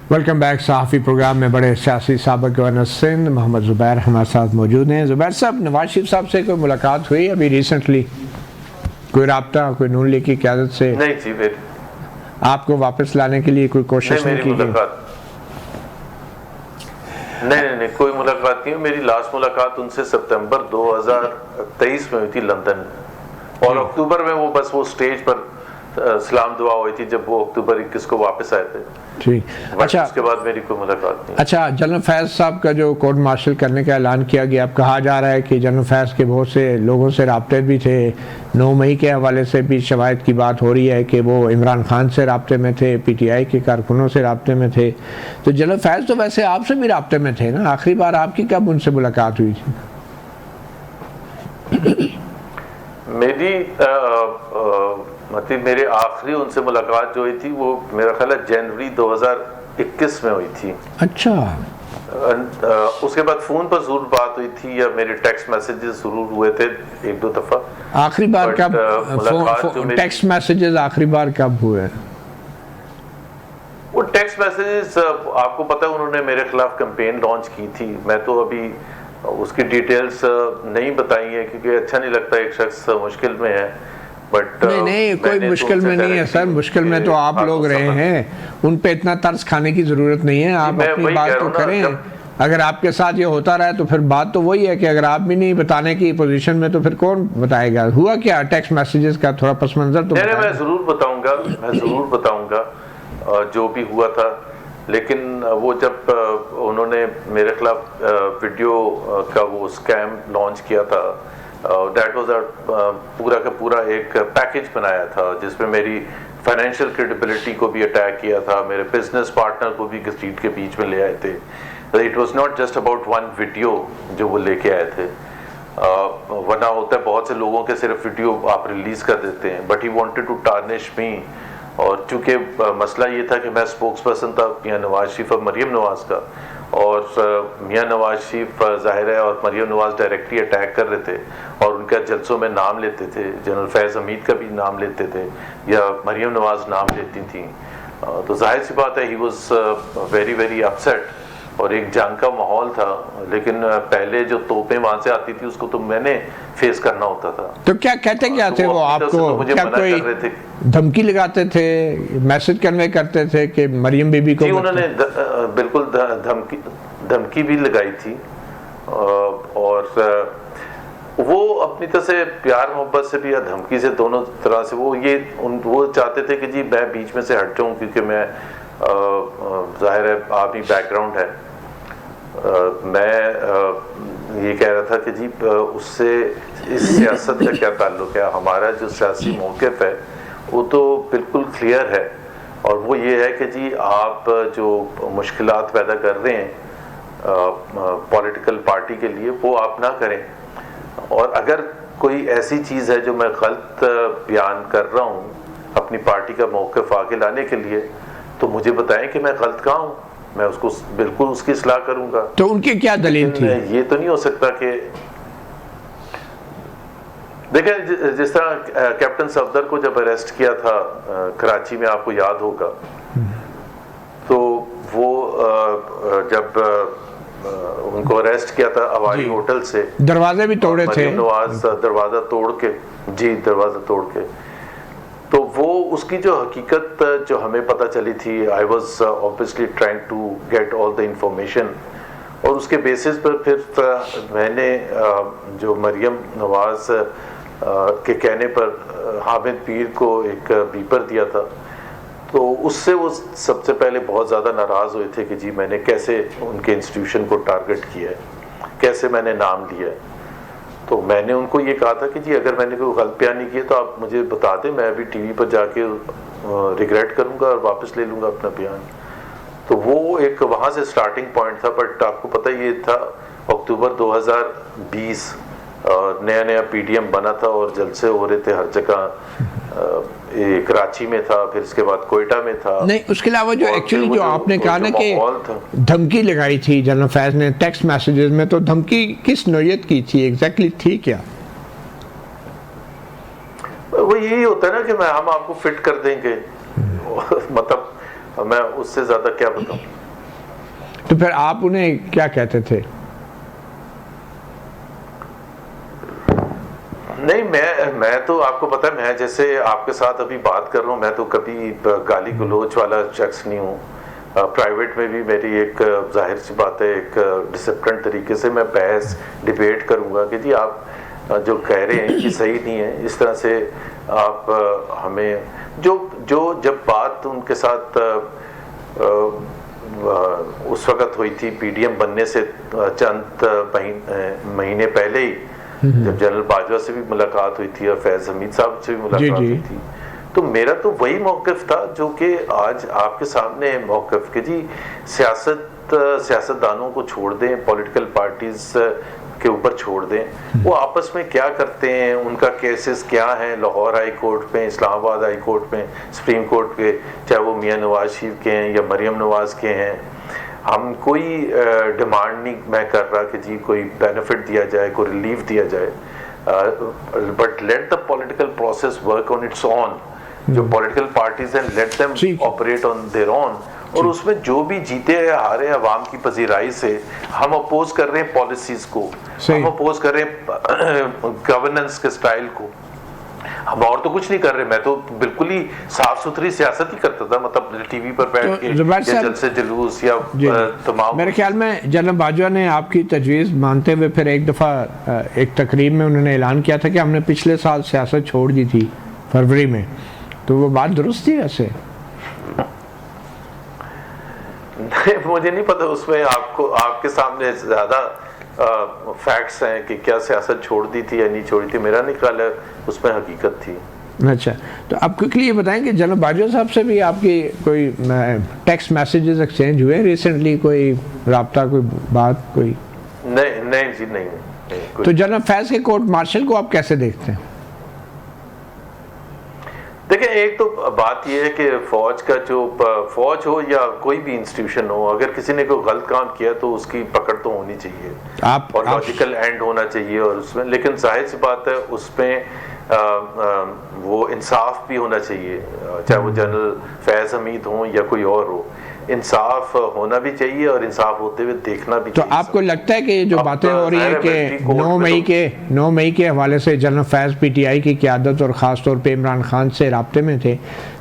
Welcome back. सहाफ़ी programme में बड़े सियासी साबिक़ गवर्नर सिंध मोहम्मद ज़ुबैर हमारे साथ मौजूद हैं। ज़ुबैर साहब, नवाज शरीफ साहब से कोई मुलाकात हुई अभी रिसेंटली? कोई राब्ता, कोई नून लीग की क़यादत से? नहीं जी, मेरी आपको वापस लाने के लिए कोई कोशिश नहीं की गई? नहीं, कोई मुलाकात नहीं। मेरी लास्ट मुलाकात उनसे सितंबर 2023 में हुई थी लंदन में, और अक्टूबर में वो बस वो स्टेज पर सलाम दुआ हुई थी जब वो अक्टूबर 21 को वापस आए थे। ठीक, अच्छा। उसके बाद मेरी कोई मुलाकात नहीं। अच्छा, जनरल फैज़ साहब का जो कोर्ट मार्शल करने का ऐलान किया गया, अब कहा जा रहा है कि जनरल फैज़ के बहुत से लोगों से राब्ते भी थे। 9 मई के हवाले से भी शवाहिद की बात हो रही है कि वो इमरान खान से राब्ते में थे, PTI के कारकुनों से राब्ते में थे। तो जनरल फैज़ तो वैसे आपसे भी राब्ते में थे ना? आखिरी बार आपकी कब उनसे मुलाकात हुई थी? मतलब मेरे आखिरी उनसे मुलाकात जो हुई थी वो मेरा ख्याल है जनवरी 2021 में हुई थी। अच्छा। उसके बाद फोन पर जरूर बात हुई थी या मेरे टेक्स्ट मैसेजेस जरूर हुए थे 1-2 दफा। आखिरी बार कब टेक्स्ट मैसेजेस आखिरी बार कब हुए? वो टेक्स्ट मैसेजेस आपको पता है उन्होंने मेरे खिलाफ कैंपेन लॉन्च की थी। मैं तो अभी उसकी डिटेल्स नहीं बताई है क्योंकि अच्छा नहीं लगता, एक शख्स मुश्किल में है। बट नहीं, कोई मुश्किल में नहीं है सर। मुश्किल में तो आप लोग रहे हैं, उन पे इतना तरस खाने की जरूरत नहीं है। आप अपनी बात तो करें। अगर आपके साथ ये होता रहा तो फिर बात तो वही है कि अगर आप भी नहीं बताने की पोजीशन में तो फिर कौन बताएगा? हुआ क्या टेक्स्ट मैसेजेस का? थोड़ा पस मंजर तो मैं जरूर बताऊंगा जो भी हुआ था। लेकिन वो जब उन्होंने मेरे खिलाफ वीडियो का वो स्कैम लॉन्च किया था, दैट वाज पूरा का पूरा एक पैकेज बनाया था जिसमें मेरी फाइनेंशियल क्रेडिबिलिटी को भी अटैक किया था, मेरे बिजनेस पार्टनर को भी घसीट के बीच में ले आए थे। It was not just about one video जो वो लेके आए थे। वरना होता है बहुत से लोगों के सिर्फ वीडियो आप रिलीज कर देते हैं, but he wanted to tarnish me. और चूंकि मसला ये था कि मैं स्पोक्स पर्सन था मियां नवाज शरीफ और मरियम नवाज का, और मियां नवाज शरीफ ज़ाहिर है और मरियम नवाज डायरेक्टली अटैक कर रहे थे और उनका जलसों में नाम लेते थे। जनरल फैज़ हमीद का भी नाम लेते थे या मरियम नवाज नाम लेती थी। तो जाहिर सी बात है he was very very upset और एक जंग का माहौल था। लेकिन पहले जो तोपें वहां से आती थी उसको तो मैंने फेस करना होता था। तो क्या कहते क्या थे वो आपको? मुझे क्या मना कोई कर रहे थे, धमकी लगाते थे, मैसेज कन्वे करते थे कि मरियम बीबी को? जी, उन्होंने बिल्कुल धमकी भी लगाई थी। और वो अपनी तरह से प्यार मोहब्बत से भी या धमकी से, दोनों तरह से वो चाहते थे कि जी मैं बीच में से हट जाऊं क्योंकि मैं जाहिर है आर्मी बैकग्राउंड है। मैं ये कह रहा था कि जी उससे इस सियासत का क्या ताल्लुक है? हमारा जो सियासी मौक़िफ़ है वो तो बिल्कुल क्लियर है, और वो ये है कि जी आप जो मुश्किलात पैदा कर रहे हैं पॉलिटिकल पार्टी के लिए वो आप ना करें। और अगर कोई ऐसी चीज़ है जो मैं गलत बयान कर रहा हूँ अपनी पार्टी का मौक़िफ़ आगे लाने के लिए, तो मुझे बताएं कि मैं गलत कहाँ हूँ, मैं उसको बिल्कुल उसकी इस्लाह करूंगा। तो उनकी क्या दलील थी? ये तो नहीं हो सकता कि देखें, जिस तरह कैप्टन सफदर को जब अरेस्ट किया था कराची में, आपको याद होगा, तो वो जब उनको अरेस्ट किया था हवाई होटल से, दरवाजे भी तोड़े थे नवाज, दरवाजा तोड़ के, तो वो उसकी जो हकीकत जो हमें पता चली थी, I was obviously trying to get all the information, और उसके बेसिस पर फिर मैंने जो मरियम नवाज के कहने पर हामिद पीर को एक बीपर दिया था, तो उससे वो सबसे पहले बहुत ज़्यादा नाराज़ हुए थे कि जी मैंने कैसे उनके इंस्टीट्यूशन को टारगेट किया है, कैसे मैंने नाम लिया है। तो मैंने उनको ये कहा था कि जी अगर मैंने कोई गलत बयान नहीं किया तो आप मुझे बता दें, मैं अभी टीवी पर जाके रिग्रेट करूंगा और वापस ले लूंगा अपना बयान। तो वो एक वहाँ से स्टार्टिंग पॉइंट था। बट आपको पता ये था अक्टूबर 2020 नया PDM बना था और जलसे हो रहे थे हर जगह। कराची में था, फिर इसके बाद कोयटा में था। नहीं, उसके अलावा जो एक्चुअली जो आपने कहा ना कि धमकी लगाई थी जनरल फैज़ ने टेक्स्ट मैसेजेस में, तो धमकी किस नौयत की थी एग्जैक्टली, थी क्या? वो यही होता है ना कि हम आपको फिट कर देंगे मतलब मैं उससे ज़्यादा क्या बताऊँ। तो फिर आप उन्हें क्या कहते थे? नहीं, मैं तो आपको पता है, मैं जैसे आपके साथ अभी बात कर रहा हूँ, मैं तो कभी गाली गलोच वाला शख्स नहीं हूँ। प्राइवेट में भी मेरी एक जाहिर सी बात है, एक डिसिप्लिन तरीके से मैं बहस डिबेट करूँगा कि जी आप जो कह रहे हैं कि सही नहीं है, इस तरह से आप हमें जो जब बात उनके साथ उस वक़्त हुई थी पीडीएम बनने से चंद महीने पहले ही, जब जनरल बाजवा से भी मुलाकात हुई थी और फैज़ हमीद साहब से भी मुलाकात हुई थी, तो मेरा तो वही मौक़िफ़ था जो कि आज आपके सामने है मौक़िफ़ कि जी सियासतदानों को छोड़ दें, पॉलिटिकल पार्टीज़ के ऊपर छोड़ दें, वो आपस में क्या करते हैं, उनका केसेस क्या हैं लाहौर हाई कोर्ट में, इस्लामाबाद हाई कोर्ट में, सुप्रीम कोर्ट के, चाहे वो मियां नवाज शरीफ के हैं या मरियम नवाज के हैं। हम कोई डिमांड नहीं मैं कर रहा कि जी कोई बेनिफिट दिया जाए, कोई रिलीफ दिया जाए, but let the political process work on its own. जो पॉलिटिकल पार्टीज हैं, let them operate on their own, और उसमें जो भी जीते हैं हारे अवाम की पजीराई से, हम अपोज कर रहे हैं पॉलिसीज को, हम अपोज कर रहे हैं गवर्नेंस के स्टाइल को, हम और तो कुछ नहीं कर रहे। मैं तो बिल्कुल ही साफ सुथरी सियासत ही करता था, मतलब टीवी पर बैठ के या जलसे जुलूस या तमाम। मेरे ख्याल में जनरल बाजवा ने आपकी तजवीज़ मानते हुए फिर एक दफ़ा एक तकरीब में उन्होंने ऐलान किया था कि हमने पिछले साल सियासत छोड़ दी थी फरवरी में, तो वो बात दुरुस्त थी वैसे? मुझे नहीं पता, उसमें आपके सामने ज़्यादा फैक्ट्स हैं कि क्या सियासत छोड़ दी थी या नहीं छोड़ी थी। मेरा नहीं ख्याल है उसमें हकीकत थी। अच्छा, तो आप क्विकली ये बताएं कि जनरल बाजवा साहब से भी आपकी कोई टेक्स्ट मैसेजेस एक्सचेंज हुए रिसेंटली, कोई राब्ता, कोई बात, कोई? नहीं जी, नहीं। तो जनरल फैज़ के कोर्ट मार्शल को आप कैसे देखते हैं? देखिए, एक तो बात यह है कि फौज का जो फौज हो या कोई भी इंस्टीट्यूशन हो, अगर किसी ने कोई गलत काम किया तो उसकी पकड़ तो होनी चाहिए और लॉजिकल एंड होना चाहिए, और उसमें लेकिन जाहिर सी बात है उसमें वो इंसाफ भी होना चाहिए, चाहे वो जनरल फैज़ हमीद हो या कोई और हो, इंसाफ होना भी चाहिए और इंसाफ होते हुए देखना भी चाहिए। तो आपको लगता है कि जो बातें हो रही है कि 9 मई के हवाले से जनरल फैज़ पीटीआई की क़यादत और ख़ास तौर पे इमरान खान से राब्ते में थे,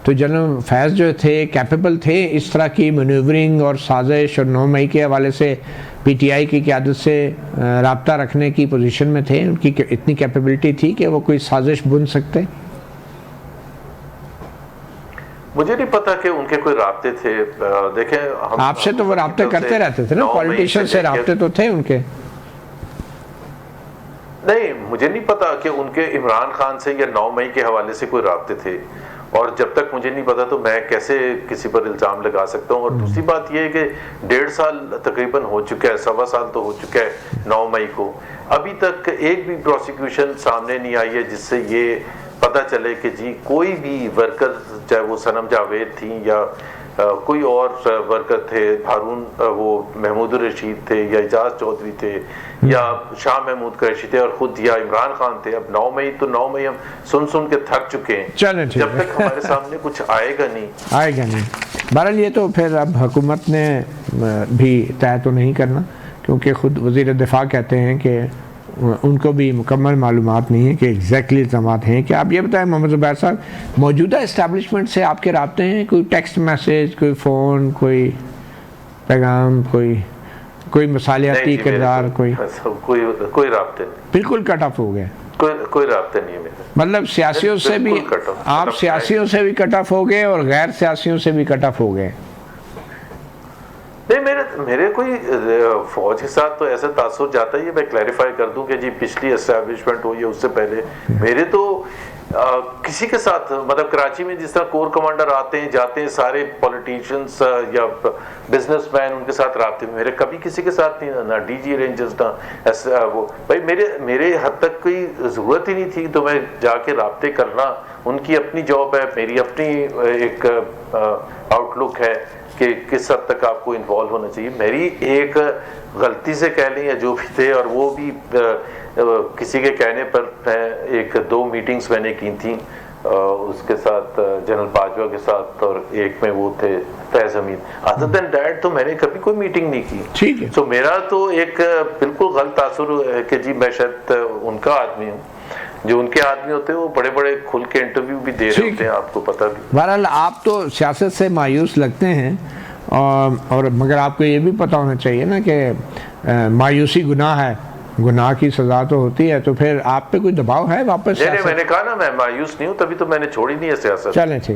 तो जनरल फैज़ जो थे कैपेबल थे इस तरह की मैन्यूवरिंग और साजिश, और 9 मई के हवाले से पीटीआई की क़यादत से राब्ता रखने की पोजीशन में थे? उनकी इतनी कैपेबिलिटी थी कि वो कोई साजिश बुन सकते? मुझे नहीं पता कि उनके कोई राब्ते थे। देखें, आपसे तो वो राब्ते करते रहते थे ना, पॉलिटिशियन से राब्ते तो थे उनके। नहीं, मुझे नहीं पता कि उनके इमरान खान से या 9 मई के हवाले से कोई राब्ते थे, और जब तक मुझे नहीं पता तो मैं कैसे किसी पर इल्ज़ाम लगा सकता हूँ। और दूसरी बात यह है कि 1.5 साल तकरीबन हो चुका है, 1.25 साल तो हो चुका है 9 मई को, अभी तक एक भी प्रोसिक्यूशन सामने नहीं आई है जिससे ये पता चले कि जी कोई भी वर्कर, चाहे वो सनम जावेद थी या कोई और वर्कर थे, हारून वो महमूद रशीद थे या एजाज चौधरी थे या शाह महमूद कुरैशी थे और खुद या इमरान खान थे। अब 9 मई हम सुन के थक चुके हैं। जब तक हमारे सामने कुछ आएगा नहीं। बहरहाल ये तो फिर अब हुकूमत ने भी तय तो नहीं करना, क्योंकि खुद वज़ीर दिफा कहते हैं कि उनको भी मुकम्मल मालूमात नहीं है कि एग्जैक्टली इल्ज़ामात हैं। कि आप ये बताएं मोहम्मद ज़ुबैर साहब, मौजूदा इस्टेब्लिशमेंट से आपके राब्ते हैं? कोई टेक्स्ट मैसेज, कोई फ़ोन, कोई पैगाम, कोई मसालियाती किरदार, कोई राब्ते नहीं, बिल्कुल कट ऑफ हो गए? कोई राब्ते नहीं है मेरे। मतलब सियासियों से भी आप सियासियों से भी कट ऑफ हो गए और गैर सियासियों से भी कट ऑफ हो गए? नहीं, मेरे कोई फौज के साथ तो ऐसा तासुर जाता ही है। मैं क्लैरिफाई कर दूं कि जी पिछली एस्टैब्लिशमेंट हो या उससे पहले मेरे तो किसी के साथ, मतलब कराची में जिस तरह कोर कमांडर आते हैं जाते हैं, सारे पॉलिटिशियंस या बिजनेसमैन उनके साथ राब्ते में, मेरे कभी किसी के साथ नहीं, ना डीजी रेंजर्स ना ऐसा वो। भाई मेरे हद तक कोई ज़रूरत ही नहीं थी, तो मैं जाके राब्ते करना उनकी अपनी जॉब है, मेरी अपनी एक आउटलुक है कि किस हद तक आपको इन्वॉल्व होना चाहिए। मेरी एक गलती से कह लें या जो भी थे, और वो भी किसी के कहने पर 1-2 मीटिंग्स मैंने की थी उसके साथ जनरल बाजवा के साथ, और एक में वो थे Faiz Hamid. Other than that तो मैंने कभी कोई मीटिंग नहीं की। ठीक है। तो मेरा तो एक बिल्कुल गलत तासुर है कि जी मैं शायद उनका आदमी हूँ। जो उनके आदमी होते हैं वो बड़े बड़े खुल के इंटरव्यू भी दे रहे होते हैं, आपको पता भी। बहरहाल आप तो सियासत से मायूस लगते हैं, और मगर आपको ये भी पता होना चाहिए ना कि मायूसी गुनाह है, गुनाह की सजा तो होती है। तो फिर आप पे कोई दबाव है वापस? मैंने कहा ना मैं मायूस नहीं हूँ, तभी तो मैंने छोड़ी नहीं है सियासत। चलें ठीक।